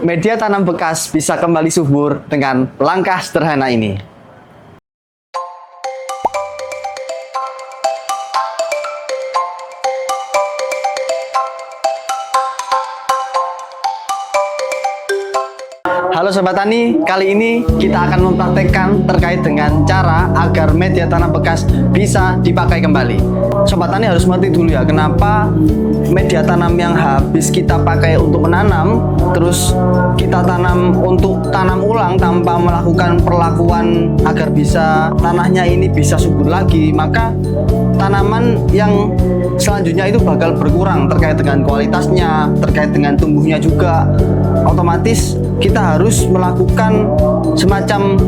media tanam bekas bisa kembali subur dengan langkah sederhana ini. Halo Sobat Tani, kali ini kita akan mempraktekkan terkait dengan cara agar media tanam bekas bisa dipakai kembali. Sobat Tani harus mengerti dulu ya, kenapa media tanam yang habis kita pakai untuk menanam, terus kita tanam untuk tanam ulang tanpa melakukan perlakuan agar bisa tanahnya ini bisa subur lagi, maka tanaman yang selanjutnya itu bakal berkurang terkait dengan kualitasnya, terkait dengan tumbuhnya juga. Otomatis kita harus melakukan semacam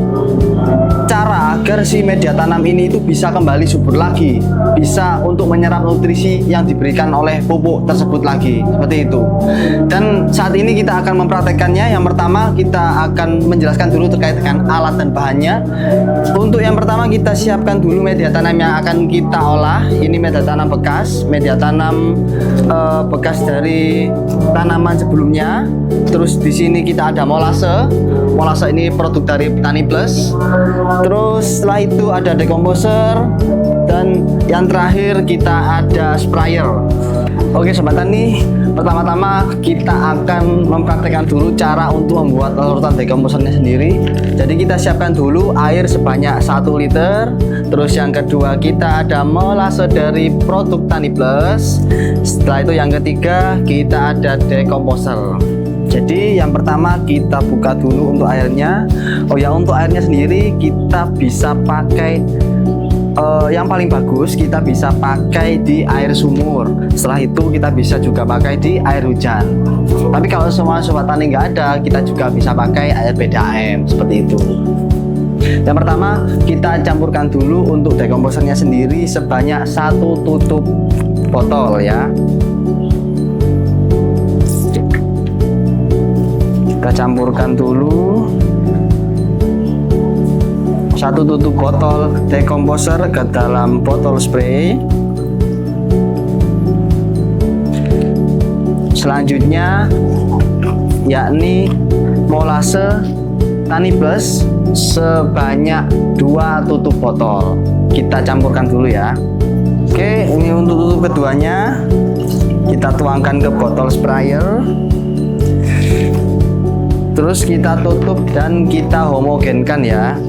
cara agar si media tanam ini itu bisa kembali subur lagi, bisa untuk menyerap nutrisi yang diberikan oleh pupuk tersebut lagi, seperti itu. Dan saat ini kita akan mempraktekannya. Yang pertama kita akan menjelaskan dulu terkait dengan alat dan bahannya. Untuk yang pertama kita siapkan dulu media tanam yang akan kita olah. Ini media tanam bekas, media tanam bekas dari tanaman sebelumnya. Terus di sini kita ada molase. Molase ini produk dari Tani Plus. Terus setelah itu ada decomposer, dan yang terakhir kita ada sprayer. Oke Sobat Tani, pertama-tama kita akan mempraktekkan dulu cara untuk membuat larutan decomposernya sendiri. Jadi kita siapkan dulu air sebanyak 1 liter. Terus yang kedua kita ada molase dari produk Tani Plus. Setelah itu yang ketiga kita ada decomposer. Jadi yang pertama kita buka dulu untuk airnya. Oh ya, untuk airnya sendiri kita bisa pakai yang paling bagus kita bisa pakai di air sumur. Setelah itu kita bisa juga pakai di air hujan. Tapi kalau semua Sobat Tani nggak ada, kita juga bisa pakai air PDAM seperti itu. Yang pertama kita campurkan dulu untuk decomposernya sendiri sebanyak 1 tutup botol ya. Kita campurkan dulu 1 tutup botol decomposer ke dalam botol spray. Selanjutnya yakni molase Tani Plus sebanyak 2 tutup botol. Kita campurkan dulu ya. Oke, ini untuk tutup keduanya. Kita tuangkan ke botol sprayer. Terus kita tutup dan kita homogenkan ya.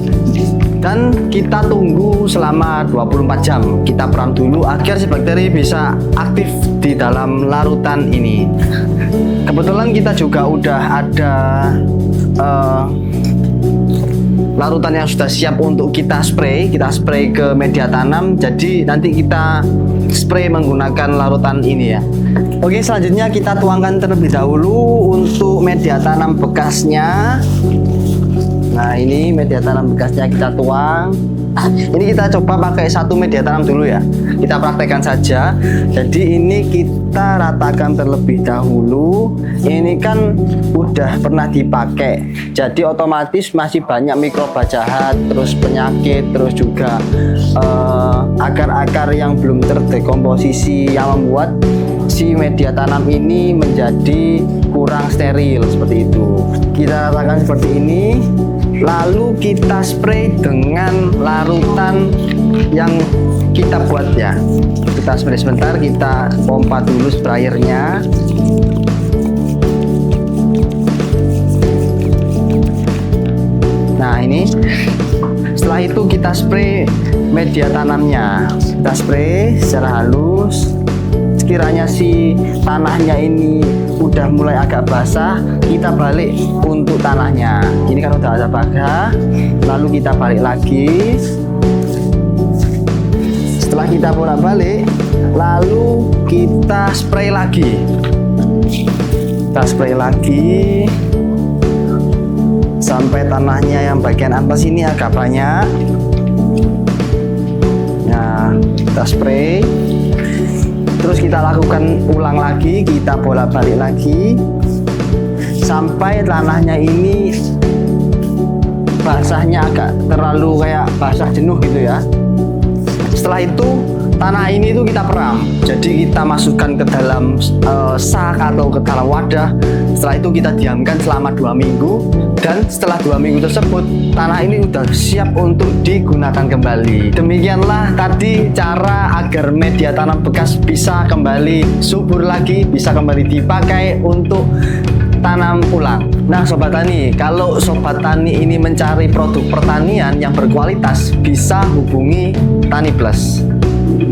Dan kita tunggu selama 24 jam. Kita peram dulu agar si bakteri bisa aktif di dalam larutan ini. Kebetulan kita juga udah ada larutan yang sudah siap untuk kita spray ke media tanam. Jadi nanti kita spray menggunakan larutan ini ya. Oke, selanjutnya kita tuangkan terlebih dahulu untuk media tanam bekasnya. Nah, ini media tanam bekasnya kita tuang. Ini kita coba pakai 1 media tanam dulu ya. Kita praktekkan saja. Jadi ini kita ratakan terlebih dahulu. Ini kan udah pernah dipakai. Jadi otomatis masih banyak mikroba jahat, terus penyakit, terus juga akar-akar yang belum terdekomposisi yang membuat si media tanam ini menjadi kurang steril seperti itu. Kita ratakan seperti ini. Lalu kita spray dengan larutan yang kita buat ya. Kita spray sebentar, kita pompa dulu sprayernya. Nah ini, setelah itu kita spray media tanamnya. Kita spray secara halus. Sekiranya si tanahnya ini udah mulai agak basah, kita balik untuk tanahnya. Ini kan udah ada pagar, lalu kita balik lagi. Setelah kita bolak-balik, lalu kita spray lagi. Kita spray lagi sampai tanahnya yang bagian atas ini agak banyak. Nah, kita spray. Terus kita lakukan ulang lagi, kita bolak-balik lagi sampai tanahnya ini basahnya agak terlalu kayak basah jenuh gitu ya. Setelah itu Tanah ini itu kita peram, jadi kita masukkan ke dalam sak atau ke dalam wadah. Setelah itu kita diamkan selama 2 minggu, dan setelah 2 minggu tersebut tanah ini sudah siap untuk digunakan kembali. Demikianlah tadi cara agar media tanam bekas bisa kembali subur lagi, bisa kembali dipakai untuk tanam ulang. Nah Sobat Tani, kalau Sobat Tani ini mencari produk pertanian yang berkualitas, bisa hubungi Tani Plus.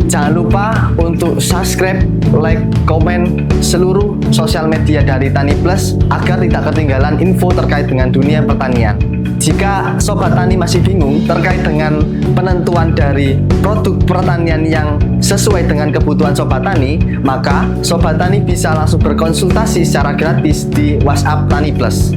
Jangan lupa untuk subscribe, like, komen seluruh sosial media dari Tani Plus agar tidak ketinggalan info terkait dengan dunia pertanian. Jika Sobat Tani masih bingung terkait dengan penentuan dari produk pertanian yang sesuai dengan kebutuhan Sobat Tani, maka Sobat Tani bisa langsung berkonsultasi secara gratis di WhatsApp Tani Plus.